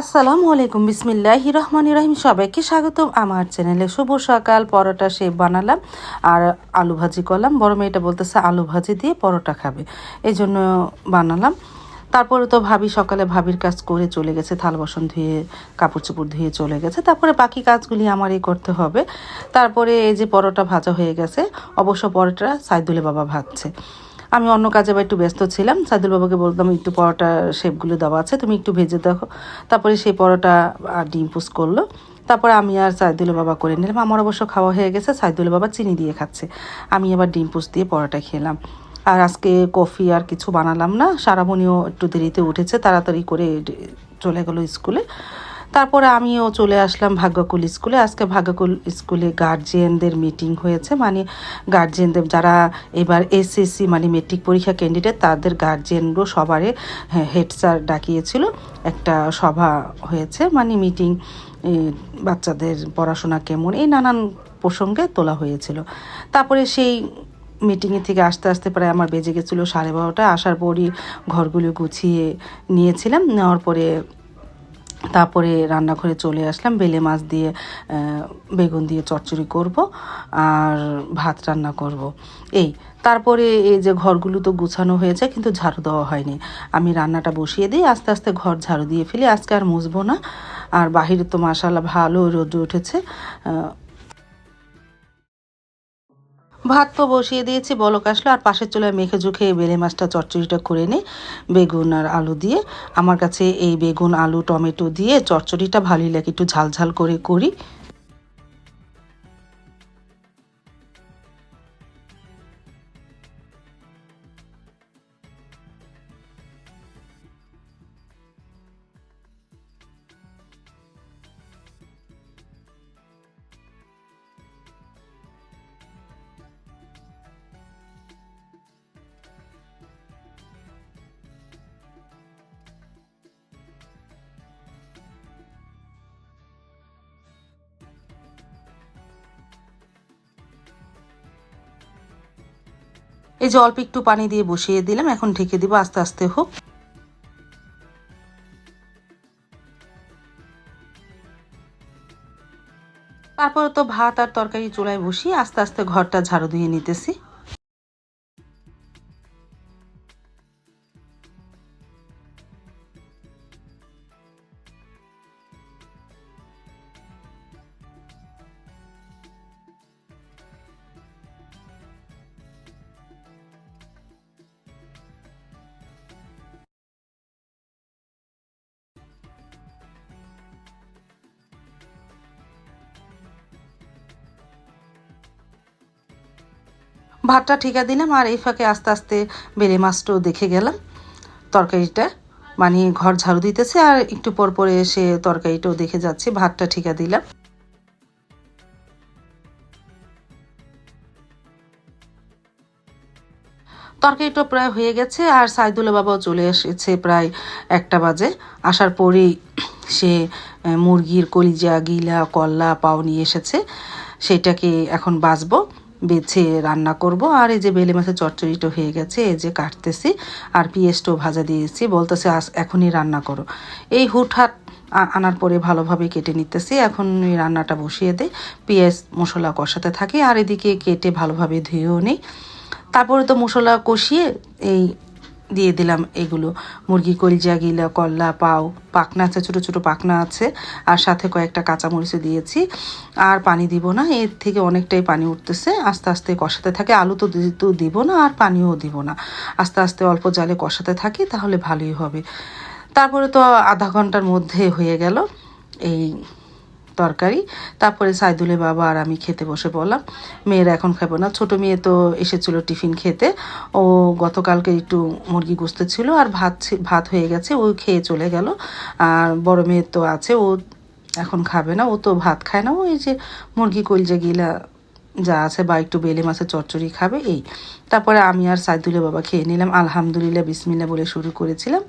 আসসালামু আলাইকুম, বিসমিল্লাহির রহমানির রহিম। সবাইকে স্বাগতম আমার চ্যানেলে। শুভ সকাল। পরোটা শেপ বানালাম আর আলু ভাজি করলাম। বড় মেয়েটা বলতেছে আলু ভাজি দিয়ে পরোটা খাবে, এই জন্য বানালাম। তারপরে তো ভাবি সকালে ভাবির কাজ করে চলে গেছে, থাল বাসন ধুয়ে কাপড় চোপড় ধুয়ে চলে গেছে। তারপরে বাকি কাজগুলি আমারই করতে হবে। তারপরে এই যে পরোটা ভাজা হয়ে গেছে। অবশ্য পরোটা সাইদুলে বাবা ভাজছে, আমি অন্য কাজে বা একটু ব্যস্ত ছিলাম। সাইদুল বাবাকে বলতাম একটু পরোটা শেপগুলো দেওয়া আছে, তুমি একটু ভেজে দেখো। তারপরে সেই পরোটা আর ডিম পোস্ট করলো। তারপরে আমি আর সাইদুল বাবা করে নিলাম। আমার অবশ্য খাওয়া হয়ে গেছে, সাইদুল বাবা চিনি দিয়ে খাচ্ছে, আমি আবার ডিম পোস্ট দিয়ে পরোটা খেলাম। আর আজকে কফি আর কিছু বানালাম না। সারামণিও একটু দেরিতে উঠেছে, তাড়াতাড়ি করে চলে গেলো স্কুলে। তারপরে আমিও চলে আসলাম ভাগ্যকুল স্কুলে। আজকে ভাগ্যকুল স্কুলে গার্জিয়ানদের মিটিং হয়েছে, মানে গার্জিয়ানদের যারা এবার এসএসসি মানে মেট্রিক পরীক্ষা ক্যান্ডিডেট তাদের গার্জিয়ানগুলো সবারে হেড স্যার ডাকিয়েছিল। একটা সভা হয়েছে, মানে মিটিং, বাচ্চাদের পড়াশোনা কেমন এই নানান প্রসঙ্গে তোলা হয়েছিল। তারপরে সেই মিটিংয়ে থেকে আস্তে আস্তে প্রায় আমার বেজে গেছিলো 12:30। আসার পরই ঘরগুলো গুছিয়ে নিয়েছিলাম। নেওয়ার পরে তারপরে রান্নাঘরে চলে আসলাম। বেলে মাছ দিয়ে বেগুন দিয়ে চচ্চড়ি করব আর ভাত রান্না করব। এই তারপরে এই যে ঘরগুলো তো গুছানো হয়েছে, কিন্তু ঝাড়ু দেওয়া হয়নি। আমি রান্নাটা বসিয়ে দিই, আস্তে আস্তে ঘর ঝাড়ু দিয়ে ফেলি। আজকে আর মুছবো না। আর বাহিরে তো মাশাআল্লাহ ভালো রোদ উঠেছে। ভাত তো বসিয়ে দিয়েছি, বলক আসলো। আর পাশের চুলায় মেখে ঝুঁকে বেলে মাছটা চচ্চড়িটা করে নিই বেগুন আর আলু দিয়ে। আমার কাছে এই বেগুন আলু টমেটো দিয়ে চচ্চড়িটা ভালোই লাগে, একটু ঝাল ঝাল করে করি। এই যে অল্প একটু পানি দিয়ে বসিয়ে দিলাম, এখন ঢেকে দিব, আস্তে আস্তে হোক। তারপরে তো ভাত আর তরকারি চুলায় বসিয়ে আস্তে আস্তে ঘরটা ঝাড়ু দিয়ে নিতেছি। ভাতটা ঠিকা দিলাম আর এই ফাঁকে আস্তে আস্তে বেলে মাছটাও দেখে গেলাম। তরকারিটা মানে ঘর ঝাড়ু দিতেছে আর একটু পর পরে এসে তরকারিটাও দেখে যাচ্ছে। ভাতটা ঠিকা দিলাম। তরকারিটা প্রায় হয়ে গেছে আর সাইদুল্লাহ বাবাও চলে এসেছে প্রায় 1টা বাজে। আসার পরেই সে মুরগির কলিজা গিলা কল্লা পাও নিয়ে এসেছে, সেটাকে এখন বাছবো, বেছে রান্না করব। আর এই যে বেলে মাছের চচ্চড়িটা হয়ে গেছে, এই যে কাটতেছি। আর পেঁয়াজটাও ভাজা দিয়েছি, বলতেছে এখনই রান্না করো। এই হুটহাট আনার পরে ভালোভাবে কেটে নিতেছি। এখন এই রান্নাটা বসিয়ে দেয়, পেঁয়াজ মশলা কষাতে থাকি আর এদিকে কেটে ভালোভাবে ধুয়েও নিই। তারপরে তো মশলা কষিয়ে এই দিয়ে দিলাম এগুলো, মুরগি কলিজা গিলা কল্লা পাও, পাখনা আছে, ছোটো ছোটো পাখনা আছে। আর সাথে কয়েকটা কাঁচামরিচও দিয়েছি। আর পানি দিব না, এর থেকে অনেকটাই পানি উঠতেছে। আস্তে আস্তে কষাতে থাকে, আলু তো দিব না আর পানিও দিব না। আস্তে আস্তে অল্প জালে কষাতে থাকি, তাহলে ভালোই হবে। তারপরে তো আধা ঘন্টার মধ্যে হয়ে গেল এই তরকারি। তারপরে সাইদুলের বাবা আর আমি খেতে বসে পড়লাম। মেয়েরা এখন খাবো না, ছোটো মেয়ে তো এসেছিলো টিফিন খেতে। ও গতকালকে একটু মুরগি গোস্ত ছিল আর ভাত হয়ে গেছে, ও খেয়ে চলে গেল। আর বড় মেয়ে তো আছে, ও এখন খাবে না, ও তো ভাত খায় না, ও এই যে মুরগি কলজা গিলা যা আছে বা একটু বেলে মাছের চচ্চড়ি খাবে এই। তারপরে আমি আর সাইদুলের বাবা খেয়ে নিলাম। আলহামদুলিল্লাহ বিসমিল্লাহ বলে শুরু করেছিলাম।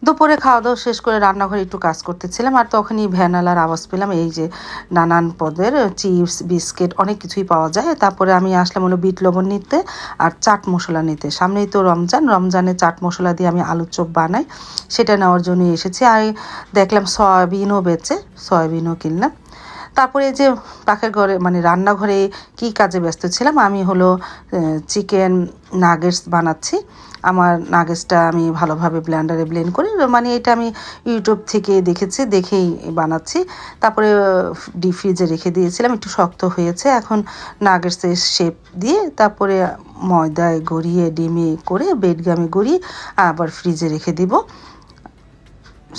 দুপুরে খাওয়া দাওয়া শেষ করে রান্নাঘরে একটু কাজ করতেছিলাম, আর তখনই ভ্যানালার আওয়াজ পেলাম। এই যে নানান পদের চিপস বিস্কিট অনেক কিছুই পাওয়া যায়। তারপরে আমি আসলাম হলো বিট লবণ নিতে আর চাট মশলা নিতে। সামনেই তো রমজানে চাট মশলা দিয়ে আমি আলুর চপ বানাই, সেটা নেওয়ার জন্য এসেছি। আর দেখলাম সয়াবিনও বেচে, সয়াবিনও কিনলাম। তারপরে যে পাখের ঘরে মানে রান্নাঘরে কি কাজে ব্যস্ত ছিলাম, আমি হলো চিকেন নাগেটস বানাচ্ছি। আমার নাগেটসটা আমি ভালোভাবে ব্লেন্ডারে ব্লেন্ড করি, মানে এটা আমি ইউটিউব থেকে দেখেছি, দেখেই বানাচ্ছি। তারপরে ডিপ ফ্রিজে রেখে দিয়েছিলাম, একটু শক্ত হয়েছে। এখন নাগেটসের শেপ দিয়ে তারপরে ময়দায় গড়িয়ে ডিমে করে বেডগামে গড়িয়ে আবার ফ্রিজে রেখে দিব।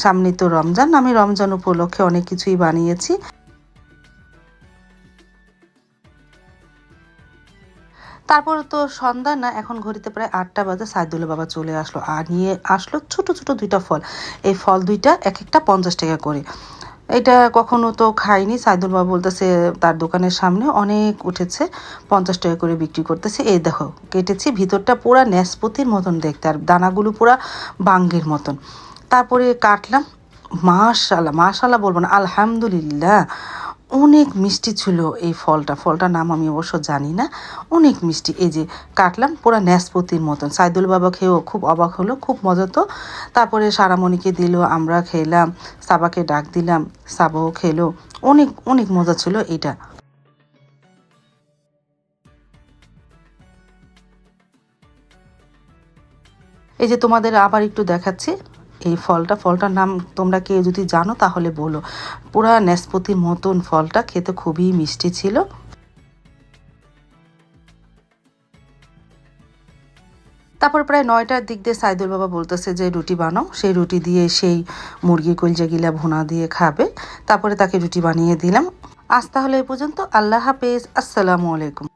সামনে তো রমজান, আমি রমজান উপলক্ষে অনেক কিছুই বানিয়েছি। তারপর তো সন্ধ্যা না, এখন ঘড়িতে প্রায় 8টা বাজে। সাইদুল্লাহ বাবা চলে আসলো আর নিয়ে আসলো ছোট ছোট 2টা ফল। এই ফল 2টা এক একটা 50 টাকা করে। এটা কখনো তো খাইনি। সাইদুল বাবা বলতেছে তার দোকানের সামনে অনেক উঠেছে, 50 টাকা করে বিক্রি করতেছে। এই দেখো কেটেছি, ভিতরটা পুরা ন্যাসপতির মতন দেখতে, আর দানাগুলো পুরা বাঙ্গের মতন। তারপরে কাটলাম, মাশাল্লাহ মাশাল্লাহ বলবো না, আলহামদুলিল্লাহ অনেক মিষ্টি ছিল এই ফলটার নাম আমি অবশ্য জানি না। অনেক মিষ্টি। এই যে কাটলাম পুরা ন্যাসপতির মতন। সাইদুল বাবা খেয়েও খুব অবাক হলো, খুব মজা তো। তারপরে সারামণিকে দিল, আমরা খেলাম, সাবাকে ডাক দিলাম, সাবাও খেলো। অনেক অনেক মজা ছিল এটা। এই যে তোমাদের আবার একটু দেখাচ্ছি এই ফলটার নাম তোমরা কেউ যদি জানো তাহলে বলো। পুরা ন্যাসপতির মতন ফলটা, খেতে খুবই মিষ্টি ছিল। তারপর প্রায় 9টার দিক দিয়ে সাইদুল বাবা বলতেছে যে রুটি বানাও। সেই রুটি দিয়ে সেই মুরগির কলজা গিলা ভুনা দিয়ে খাবে। তারপরে তাকে রুটি বানিয়ে দিলাম। আজ তাহলে এই পর্যন্ত। আল্লাহ হাফেজ, আসসালামু আলাইকুম।